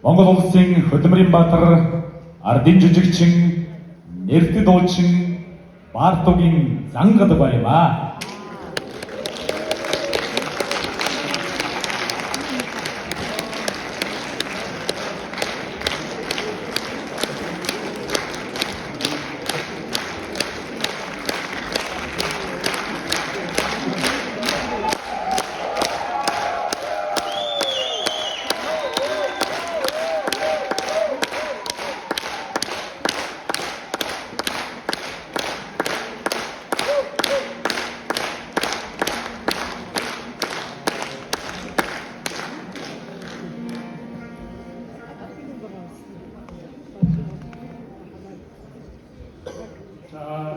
Монгол улсын хөдөлмөрийн баатар, ардын жижигчин, нэртэд дуучин Баартугийн Зангад байма.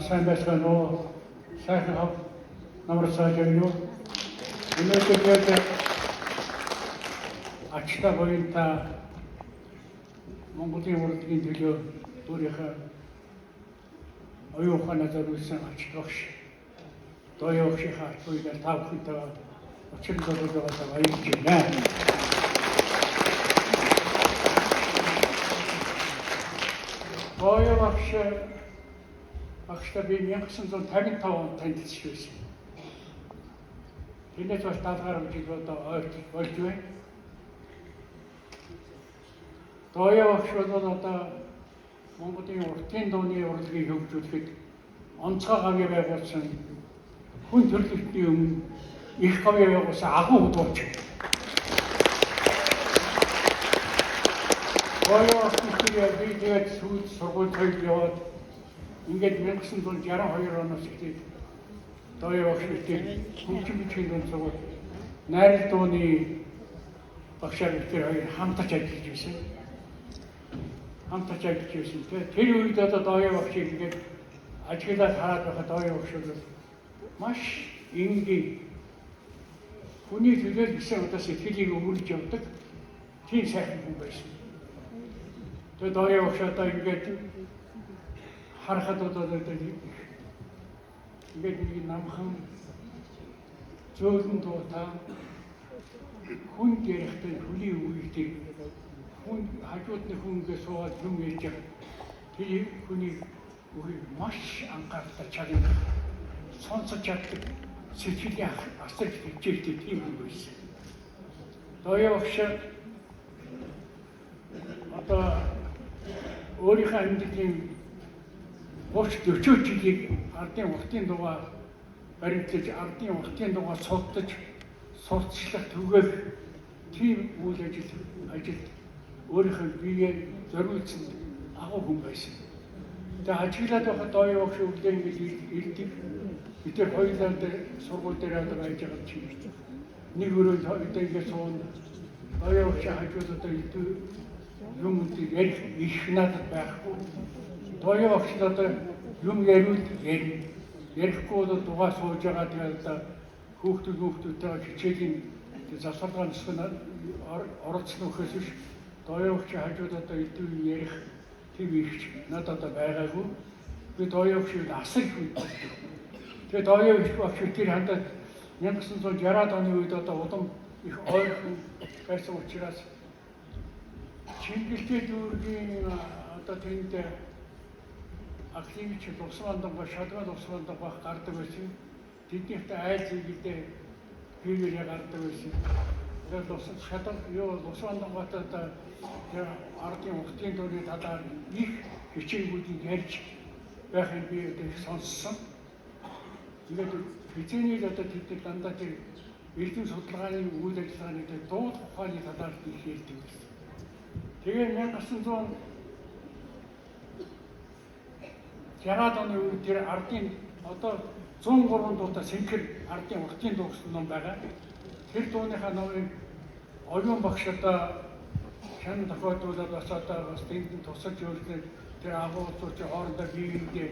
Сайн байцгаана уу? Сайхан хав намар сайжаа юу? Өнөөдөр ачта боёнта Монголын урлагийн төлөө өөрийнхөө оюун ухаанаа зориулсан ач багш Дойо багшийнхаа ач буйгаар та бүхэнтэй учрал зориулгаасаа баярлж байна. Дойо багштай би 1955 онд танилцж байсан. Тэрнээс бас 70 гаруй жил одоо болж байна. Дойо багш бол одоо Монголын уртын дууны урлагийг хөгжүүлэхэд онцгой гавьяа байгуулсан хүн төрөлхтний өмнө их гавьяа байгуулсан агуу дууч. Дойо багшийн би тэгээд сүүл сургууль соёл яваад ингээд 1962 оноос эхлээд Дойо багшийн хөгжим бичгийн дунд сургууль найрал дууны багшаар ихтэй хоёр хамтарч ажиллаж байсан. Тэр үед одоо Дойо багшийг ингээд ажиглаад хараад байхад Дойо багш бол маш энгийн хүний төлөөл гэсэн удаа сэтгэлийг өгүүлж явдаг тийм сайхан хүн байсан. Тэгээд Дойо багш одоо ингээд харахад одоо ингээд нэг намхан зөөлөн дуутай хүн ярихтай хөлийн үгтэй хүн хажуудны хүнгээ суугаад юм ярьж байгаа. Тэр хүний үгийг маш анхааралтай чагнах, сонсож чаддаг сэтгэлийн асар хичээлтэй тийм хүн байсан. Дойо багш одоо өөрийнхөө амьдралын 30-40 жилийг ардын уртын дугаа баримтлаж, ардын уртын дугаа судалж, сурталчлах түгээх тийм үйл ажилд өөрийнхөө биеэ зориулсан агуу хүн байсан. Тэгээд ажиглаад байхад Дойо багш өглөө ингэж ирдэг. Бид тэр хоёулаа дээр сургууль дээр одоо байж байгаа чинь нэг өрөөнд одоо ингэж суун Дойо багш хажууд одоо юм үгүй ярих их надад байхгүй. Дойо багш одоо юм яриул ярихгүй бол дугаа сууж байгаа тэгээд одоо хүүхдүүдтэйгээ хичээлийн засваргаа нисгэн оролцсон үхээс биш Дойо багш хажууд одоо идэв ярих тийм ихч надад одоо байгаагүй. Би Дойо багшийг асар их үздэг. Тэгээд Дойо багш тэр хандаад 1960-аад оны үед одоо удам их ойрхон байсан учраас Чингэлтэй дүүргийн одоо тэнд активч Лусвандага, Шалгал Лусвандага гардаг байсан. Тэднийхтэй айл зүйдээ биеэрээ гардаг байсан. Тэгээд Лусвандагаатай одоо ардын уртын дууны талаар их хичээнгүүдийг ярьж байхыг би одоо их сонссон. Тэгээд хичээний одоо тэд дандаа тэр эрдэм судалгааны үйл ажиллагааны дууд ухааны талаар их ярьдаг байсан. Тэгээд 1960-аад оны үед тэр ардын одоо 103 дуутай Сэнхэр ардын уртын дуу гэсэн ном байгаа. Тэр дууныхаа номыг оюун багш одоо шан тохиолдуулаад бас одоо бас тэнд тусалж өөрчлөж тэр агуулгын хоорондоо биеиндээ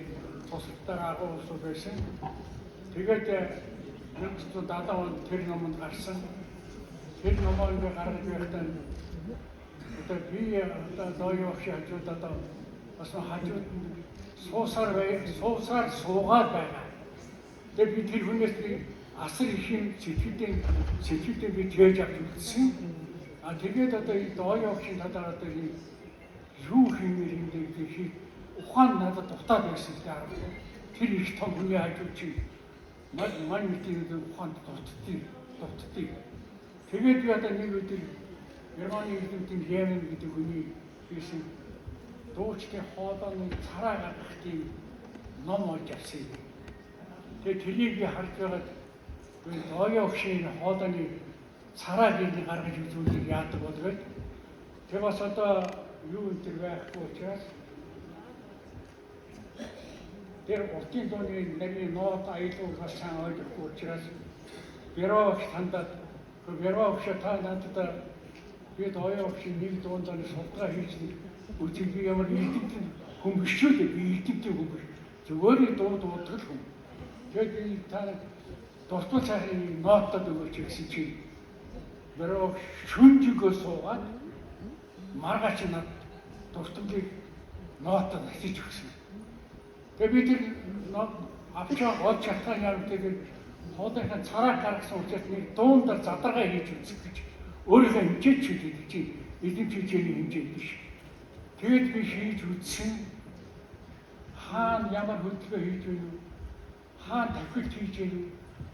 тусалтай агуулгууд байсан. Тэгээд 1970 онд тэр номонд гарсан. Тэр номоо ингээ гаргаж байхдаа одоо би одоо Дойо багш хажууд одоо бас хажууд суусаар суугаад байгаа. Тэгээд би тэр хүнээс асар их юм сэтгэлдээ би тээж авч үзсэн. тэгээд одоо энэ дооёо өгшин талаар одоо энэ юу хиймээр юм бэ гэхийг ухаан надад дутаад байсан даа. Тэр их том хүний хажууд чинь мань мэдээ ухаанд дутдгийг. Тэгээд би одоо нэг өдөр Германы эрдэмтэн Лемин гэдэг хүний хийсэн дуучдын хоолойны цараа гаргах тийм ном олж авсан. Тэгээд тэрийг би харж байгаад дооёо өгшин хоолойны цараа гэдэг гаргаж үзүүлэх яадаг болоод тэр бас одоо юу энэ төр байхгүй учраас тэр уртын дууны нарийн нот аялал бас сайн ойлгохгүй учраас Бероогч хандаад Бероогч та надад би дооёо өгшин нэг дуундааны судалгаа хийж үзэх би ямар идэвхтэй хүн биш үү би идэвхтэй хүн биш зөвхөн дуу дуудаг хүн. Тэгээд би та дуртай цахим нотод өгөөч гэсэн чинь Бероогч шүнжигөө суугаад маргааш над дуртамжийг нотод асиж өгсөн. Тэгээд би тэр авчаа олж чадсан юм тэгээд хоолойхын цараа гаргасан учраас нэг дуундar задаргаа хийж үзэх гэж өөрийнхөө хэмжээч хэлээд чи эдийн хэмжээний хэмжээ биш. Тэгээд би хийж үзсэн хаана ямар хөдөлгөөн хийж байна вэ? Хаана тавхилт хийж байна вэ?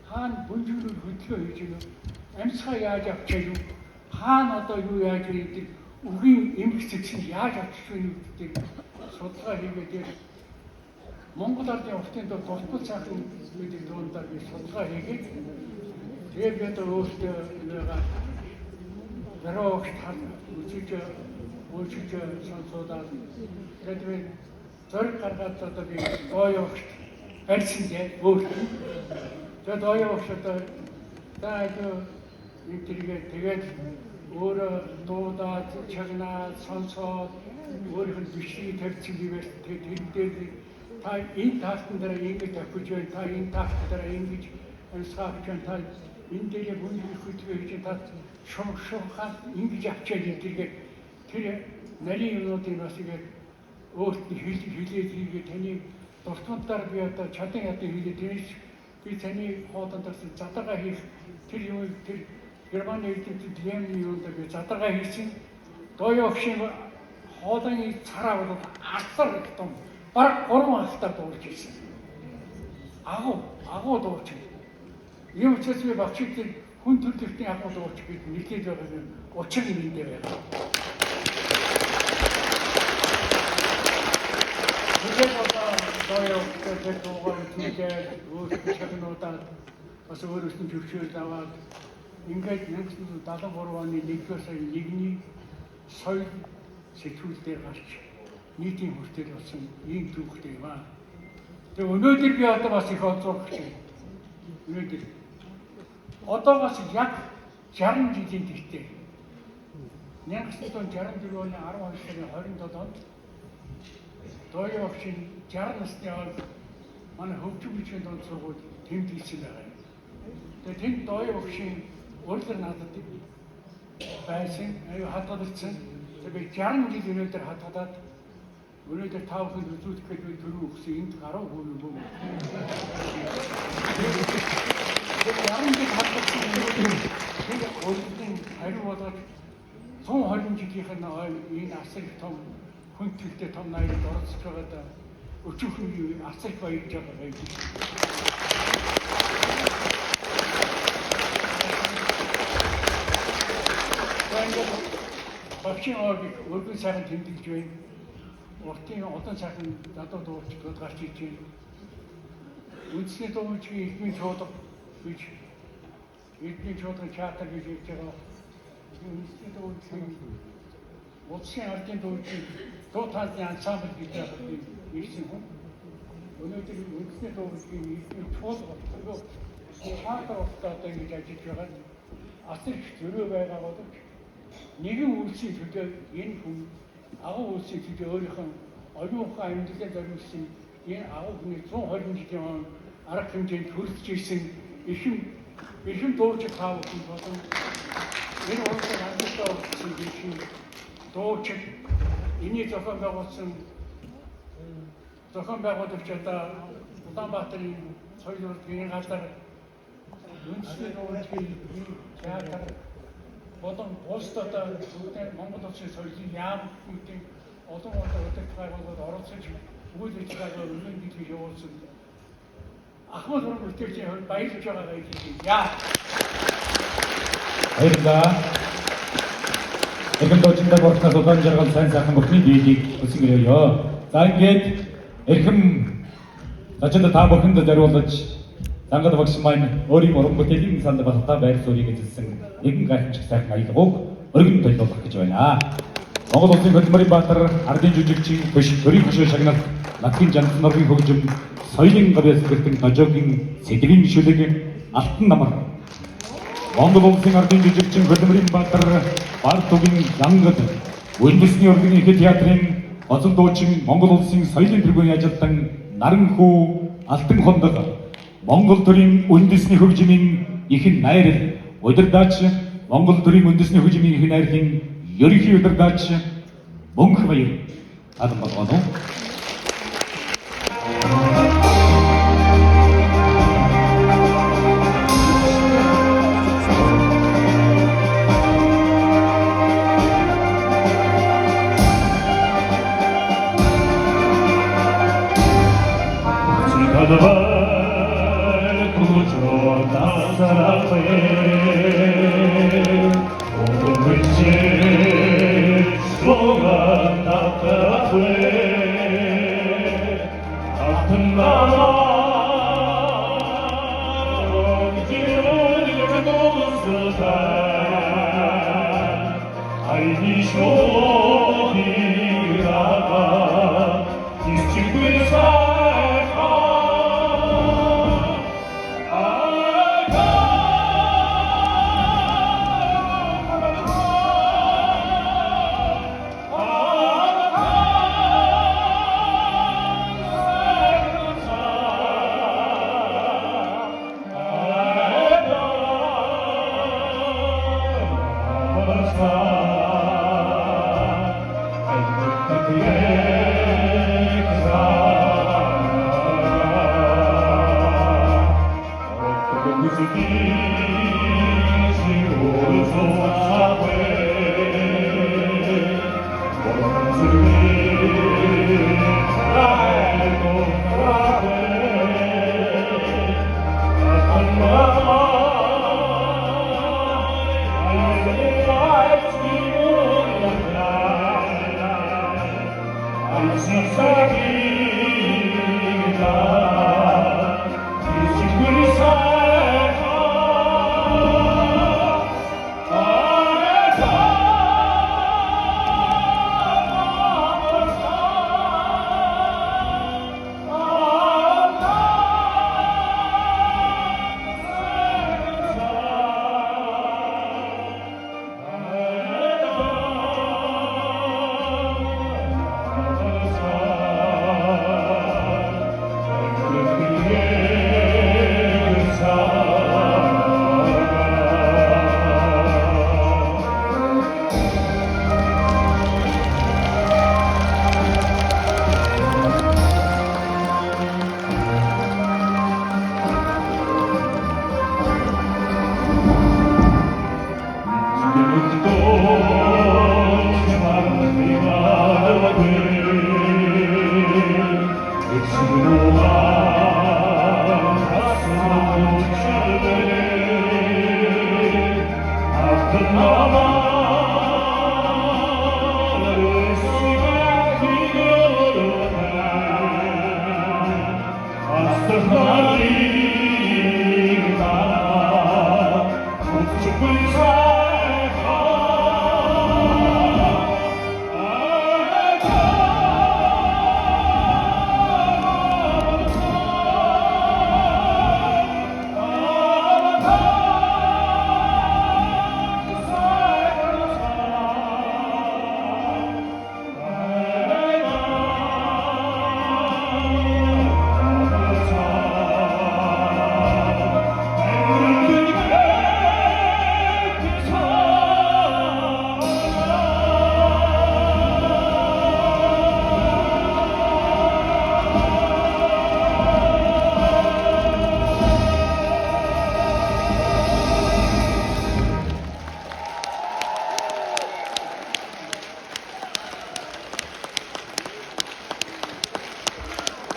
Хаана бүнжүүрээр хөдөлгөөн хийж байна вэ? Амьсгаа яаж авчаа юу? Хаана одоо юу яаж хийдэг? Үгийн эмх цэцэг яаж авчих вэ гэдэг судалгаа хийгээд Монгол Ардын уртын дуу дуртал цаахан гэдэг дуундар би судалгаа хийгээд тэгээд би одоо өөртөө нэгээ Бероогч тал үзэж сонсоод тэгээд би зөрг гаргаад одоо би дооёогч арьсан дээ өөртөө. Тэгээд дооёогч одоо таадаа тэгээд өөрөө дуудаад чагнаад сонсоод өөрийнх нь бичлэгийг тавьчих юм байвал тэгээд тэр дээр та энэ таалтан дээр ингэж тавьж байна, та энэ таалтан дээр ингэж амьсгаач байна, та энэ дээр бүнгийн хөдөлгөөн хийж та шумхаад ингэж авчаад энэ тэр нарийн юмнуудыг бас ингэж өөрт нь хилээд хийгээд таны дуртамдаар би одоо чадан хийгээд тэрийг би таны хоолондоос задаргаа хийх тэр юм тэр Германы эрдэмтэд Лемин юунд би задаргаа хийсэн дооёо өгшин хоолойны цараа бол асар их том бараг 3 халтаар дуулж ирсэн. Агуу дуулж. Ийм учраас би багчид хүн төрөлхтний агуу дуулж бид нийлээд байгаа юм. Учир нь энэ дээр байна. Тэгээд одоо дооёо дуугаар үтгээд өөрсдөө чагнуудаа бас өөрөөсөө төвшөөл аваад ингээд 1973 оны 1-р сарын 1-ний соёл сэтгүүл дээр гарч нийтийн хүртэл болсон ийм түүхтэй юм аа. Тэгээ өнөөдөр би одоо бас их онцлог гэж байна. Өнөөдөр одоо бас яг 60 жилийн тэртээ 1964 оны 12 сарын 27-нд дооёо өгшин 60 насны аваад манай хөгжим бичгийн дунд сургууль тэмдэглэсэн байгаа юм. Тэгээ тэнд дооёо өгшин өөрлөр надад байсан, аюу хадгалсан. Тэгээ 60 жил өнөөдөр хадгалаад өнөөдөр та бүхэнд үзүүлэх гэж би түрүү өгсөн энд гаруй хүн юм уу? Тэгээ 60 жил хадгалсан энэ өөрийн хариу болоод 120 жилийнх нь энэ асар их том хүн төлтэй том наянд оролцож байгаа өчүүхэн асар их баярлж байгаа юм. Багшийн өргөн сайхан тэмдэглэж байна. Уртын олон сайхан надад дуулж гарч иж байна. Үндэсний дуучин эдмийн чуулга гэж эдмийн чуулгын театр гэж хэлж байгаа. Үндэсний дуучин улсын ардын дуучин дуу тааллын ансамбл гэж ирсэн хүн. Өнөөдөр үндэсний дуучин эдмийн чуулга театр одоо ингэж ажиллаж байгаа. Асар их зөрөө байгаа боловч нэгэн үйлсийн төлөө энэ хүн агуу үйлсийн төлөө өөрийнхөө оюун ухаан амьдралаа зориулсан энэ агуу хүний 120 жилийн арга хэмжээнд хүрч ирсэн ихэн дууч таав хүн болон энэ улсын амьдралаа орсон ихэн дууч энийг зохион байгуулагч одоо Улаанбаатарын соёл урлагийн газар үндэсний дуучин театр болон бусд одоо Монгол улсын соёлын яам хүмүүсийн олон удирдлагууд оролцож үйл ажиллагаа өрнөн гэдгийг явуулсан Ахмад уран бүтээлчийн хувьд баярлаж байгаагаа хэлье. Баярлалаа. Эрхэм дуучинтай болсноор удаан жаргал сайн сайхан бүхний биелийг өсгөрөё. За ингээд эрхэм зочид та бүхэнд зориулж Зангад багш маань өөрийн уран бүтээлийн санд баттай байр суурийг эзэлсэн нэгэн гайхамшиг сайхан аялгауг өргөн төлөвлөх гэж байна. Монгол Улсын хөдөлмөрийн баатар, ардын жүжигчин, биш төрийн хөшөө шагнал, Латвийн жанц нургийн хөгжим, соёлын гавьяас гэртэн ножоогийн сэдвийн шүлэг, алтан намар. Монгол Улсын ардын жүжигчин, хөдөлмөрийн баатар, Бартогийн Зангад, Үндэсний урлагийн их театрын гоцол дуучин, Монгол Улсын соёлын тэргүүний ажилтан Наранхүү Алтан хондог, Монгол төрийн үндэсний хөгжмийн ихэн найр, удирдаач, Монгол төрийн үндэсний хөгжмийн ихэн найрлын ерөнхий удирдаач Мөнх баяр алан болгоно.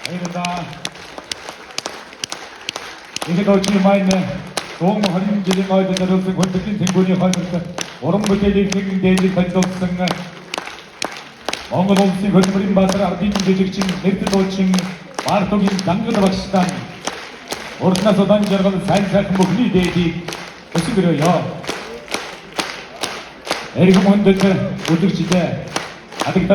баярлалаа. Ингээд очиж маань Дон хорин жилийн ойд зориулсан хүндэтгэлийн тэнгүүний хойноос уран бүтээлийг нэгэн дээлийг танилцуулсан Монгол улсын хөдөлмөрийн баатар ардын жижигчин нэрдэд дуучин Бартогийн Дангал багштан урднаас удаан жаргал сайн сайхан бүхний дээдийг өсгөрөөё. Эрхэм хүндэт үлэгчдээ адагтаа